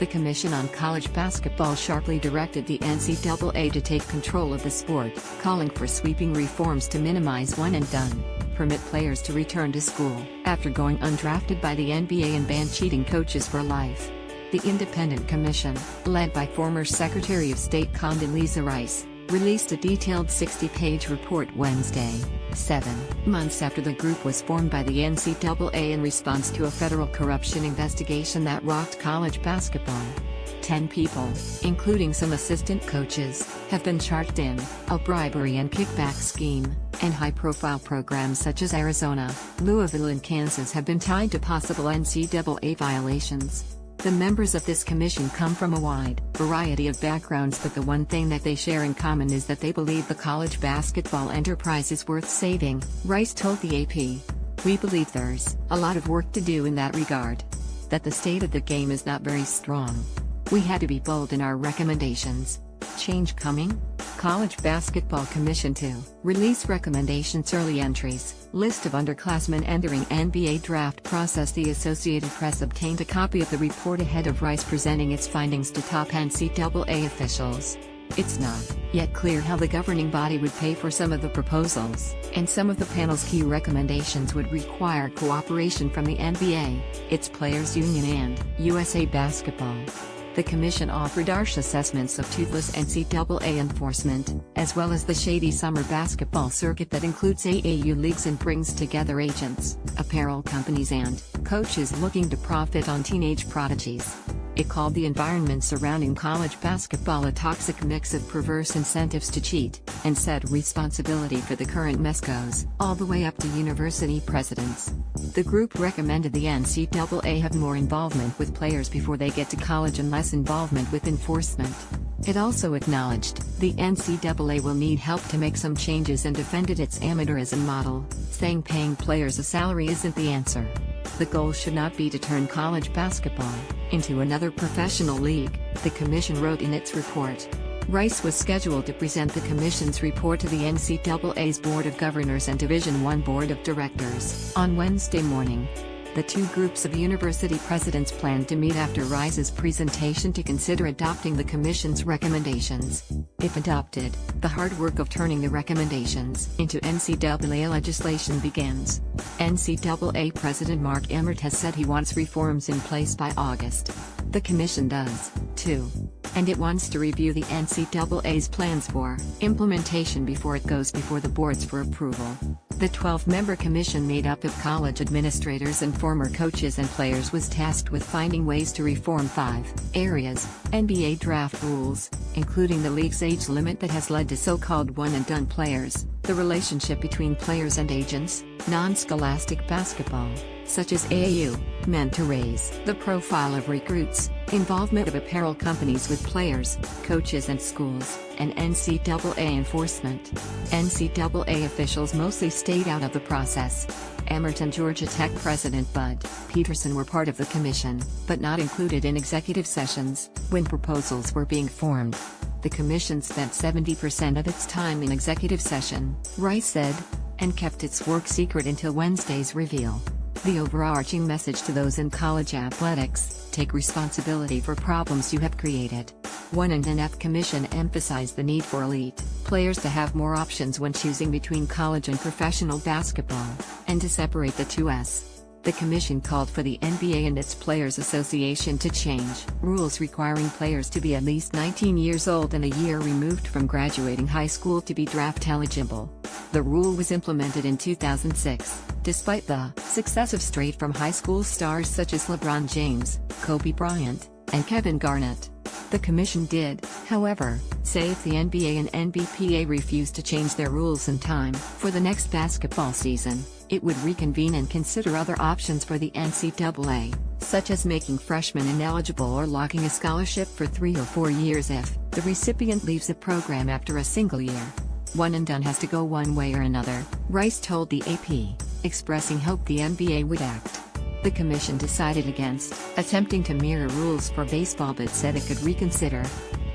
The Commission on College Basketball sharply directed the NCAA to take control of the sport, calling for sweeping reforms to minimize one and done, permit players to return to school after going undrafted by the NBA and ban cheating coaches for life. The Independent Commission, led by former Secretary of State Condoleezza Rice, released a detailed 60-page report Wednesday, 7 months after the group was formed by the NCAA in response to a federal corruption investigation that rocked college basketball. 10 people, including some assistant coaches, have been charged in a bribery and kickback scheme, and high-profile programs such as Arizona, Louisville and Kansas have been tied to possible NCAA violations. The members of this commission come from a wide variety of backgrounds, but the one thing that they share in common is that they believe the college basketball enterprise is worth saving, Rice told the AP. We believe there's a lot of work to do in that regard. That the state of the game is not very strong. We had to be bold in our recommendations. Change coming? College Basketball Commission to release recommendations. Early entries, list of underclassmen entering NBA draft process. The Associated Press obtained a copy of the report ahead of Rice presenting its findings to top NCAA officials. It's not yet clear how the governing body would pay for some of the proposals, and some of the panel's key recommendations would require cooperation from the NBA, its players' union and USA Basketball. The commission offered harsh assessments of toothless NCAA enforcement, as well as the shady summer basketball circuit that includes AAU leagues and brings together agents, apparel companies and coaches looking to profit on teenage prodigies. It called the environment surrounding college basketball a toxic mix of perverse incentives to cheat, and said responsibility for the current mess goes all the way up to university presidents. The group recommended the NCAA have more involvement with players before they get to college and less involvement with enforcement. It also acknowledged the NCAA will need help to make some changes and defended its amateurism model, saying paying players a salary isn't the answer. The goal should not be to turn college basketball into another professional league, the commission wrote in its report. Rice was scheduled to present the commission's report to the NCAA's Board of Governors and Division I Board of Directors on Wednesday morning. The two groups of university presidents planned to meet after Rice's presentation to consider adopting the commission's recommendations. If adopted, the hard work of turning the recommendations into NCAA legislation begins. NCAA President Mark Emmert has said he wants reforms in place by August. The commission does, too. And it wants to review the NCAA's plans for implementation before it goes before the boards for approval. The 12-member commission made up of college administrators and former coaches and players was tasked with finding ways to reform 5 areas: NBA draft rules, including the league's age limit that has led to so-called one-and-done players, the relationship between players and agents, non-scholastic basketball, such as AAU, meant to raise the profile of recruits, involvement of apparel companies with players, coaches and schools, and NCAA enforcement. NCAA officials mostly stayed out of the process. Emmert and Georgia Tech President Bud Peterson were part of the commission, but not included in executive sessions when proposals were being formed. The commission spent 70% of its time in executive session, Rice said, and kept its work secret until Wednesday's reveal. The overarching message to those in college athletics: take responsibility for problems you have created. One and NF Commission emphasized the need for elite players to have more options when choosing between college and professional basketball, and to separate the two. The commission called for the NBA and its Players Association to change rules requiring players to be at least 19 years old and a year removed from graduating high school to be draft eligible. The rule was implemented in 2006, despite the success of straight-from-high school stars such as LeBron James, Kobe Bryant, and Kevin Garnett. The commission did, however, say if the NBA and NBPA refused to change their rules in time for the next basketball season, it would reconvene and consider other options for the NCAA, such as making freshmen ineligible or locking a scholarship for 3 or 4 years if the recipient leaves the program after a single year. One and done has to go one way or another, Rice told the AP, expressing hope the NBA would act. The commission decided against attempting to mirror rules for baseball but said it could reconsider.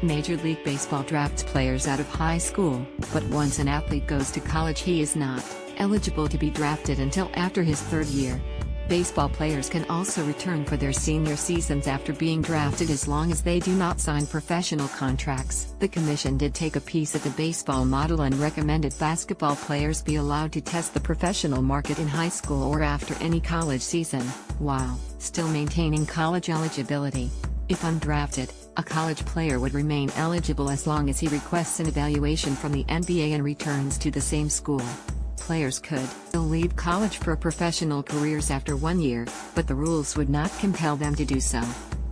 Major League Baseball drafts players out of high school, but once an athlete goes to college he is not eligible to be drafted until after his 3rd year. Baseball players can also return for their senior seasons after being drafted as long as they do not sign professional contracts. The commission did take a piece at the baseball model and recommended basketball players be allowed to test the professional market in high school or after any college season, while still maintaining college eligibility. If undrafted, a college player would remain eligible as long as he requests an evaluation from the NBA and returns to the same school. Players could still leave college for professional careers after 1 year, but the rules would not compel them to do so.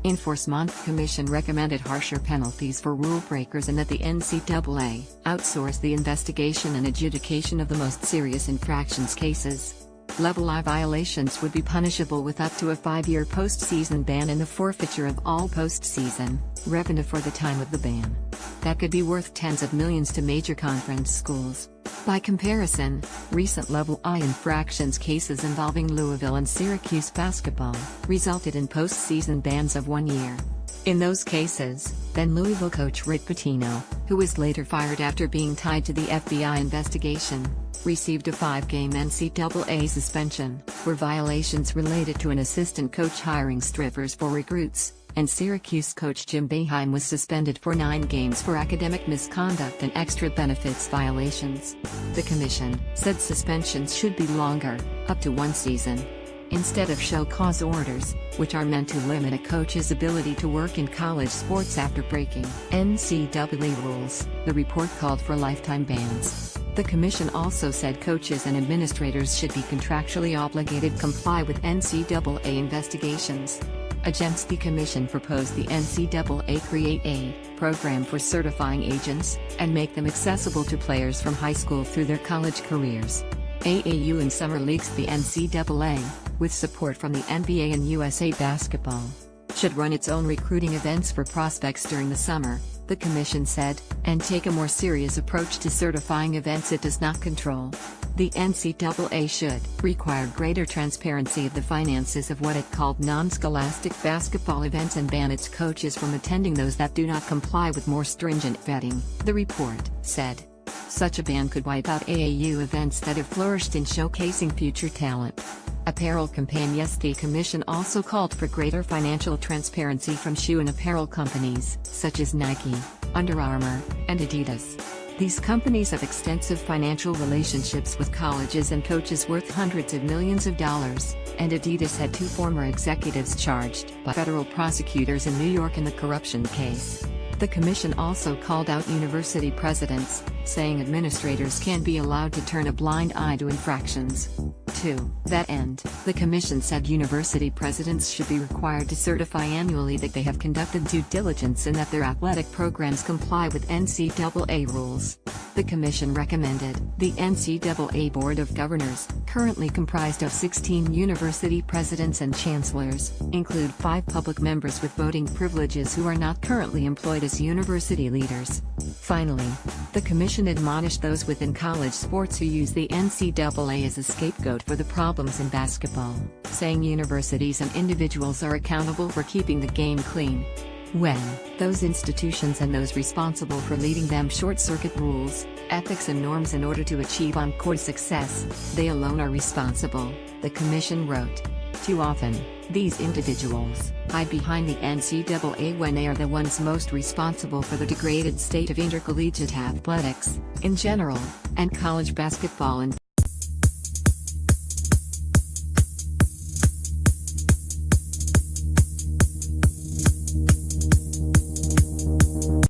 Enforcement Commission recommended harsher penalties for rule breakers and that the NCAA outsource the investigation and adjudication of the most serious infractions cases. Level I violations would be punishable with up to a 5-year postseason ban and the forfeiture of all postseason revenue for the time of the ban. That could be worth tens of millions to major conference schools. By comparison, recent Level I infractions cases involving Louisville and Syracuse basketball resulted in postseason bans of 1 year. In those cases, then Louisville coach Rick Pitino, who was later fired after being tied to the FBI investigation, received a 5-game NCAA suspension for violations related to an assistant coach hiring strippers for recruits, and Syracuse coach Jim Boeheim was suspended for 9 games for academic misconduct and extra benefits violations. The commission said suspensions should be longer, up to 1 season. Instead of show cause orders, which are meant to limit a coach's ability to work in college sports after breaking NCAA rules, the report called for lifetime bans. The commission also said coaches and administrators should be contractually obligated to comply with NCAA investigations. Against the commission proposed the NCAA create a program for certifying agents, and make them accessible to players from high school through their college careers. AAU and Summer Leagues. The NCAA, with support from the NBA and USA Basketball, should run its own recruiting events for prospects during the summer, the commission said, and take a more serious approach to certifying events it does not control. The NCAA should require greater transparency of the finances of what it called non-scholastic basketball events and ban its coaches from attending those that do not comply with more stringent vetting, the report said. Such a ban could wipe out AAU events that have flourished in showcasing future talent. Apparel campaign. Yes, the commission also called for greater financial transparency from shoe and apparel companies, such as Nike, Under Armour, and Adidas. These companies have extensive financial relationships with colleges and coaches worth hundreds of millions of dollars, and Adidas had 2 former executives charged by federal prosecutors in New York in the corruption case. The commission also called out university presidents, saying administrators can't be allowed to turn a blind eye to infractions. To that end, the commission said university presidents should be required to certify annually that they have conducted due diligence and that their athletic programs comply with NCAA rules. The commission recommended the NCAA Board of Governors, currently comprised of 16 university presidents and chancellors, include 5 public members with voting privileges who are not currently employed as university leaders. Finally, the commission admonished those within college sports who use the NCAA as a scapegoat for the problems in basketball, saying universities and individuals are accountable for keeping the game clean. When those institutions and those responsible for leading them short-circuit rules, ethics and norms in order to achieve on-court success, they alone are responsible, the commission wrote. Too often, these individuals hide behind the NCAA when they are the ones most responsible for the degraded state of intercollegiate athletics, in general, and college basketball in